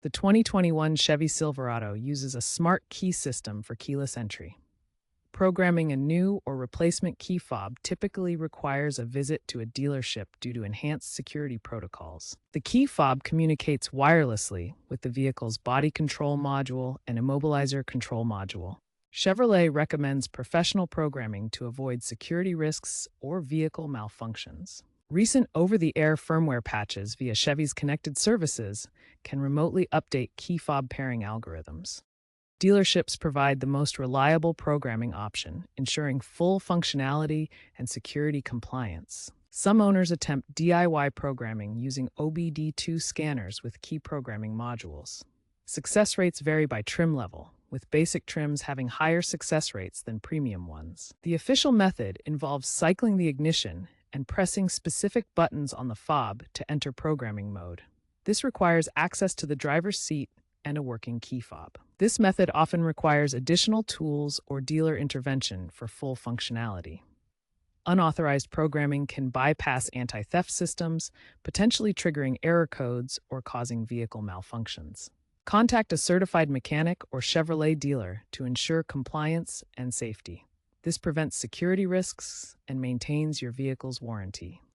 The 2021 Chevy Silverado uses a smart key system for keyless entry. Programming a new or replacement key fob typically requires a visit to a dealership due to enhanced security protocols. The key fob communicates wirelessly with the vehicle's body control module and immobilizer control module. Chevrolet recommends professional programming to avoid security risks or vehicle malfunctions. Recent over-the-air firmware patches via Chevy's connected services can remotely update key fob pairing algorithms. Dealerships provide the most reliable programming option, ensuring full functionality and security compliance. Some owners attempt DIY programming using OBD2 scanners with key programming modules. Success rates vary by trim level, with basic trims having higher success rates than premium ones. The official method involves cycling the ignition and pressing specific buttons on the fob to enter programming mode. This requires access to the driver's seat and a working key fob. This method often requires additional tools or dealer intervention for full functionality. Unauthorized programming can bypass anti-theft systems, potentially triggering error codes or causing vehicle malfunctions. Contact a certified mechanic or Chevrolet dealer to ensure compliance and safety. This prevents security risks and maintains your vehicle's warranty.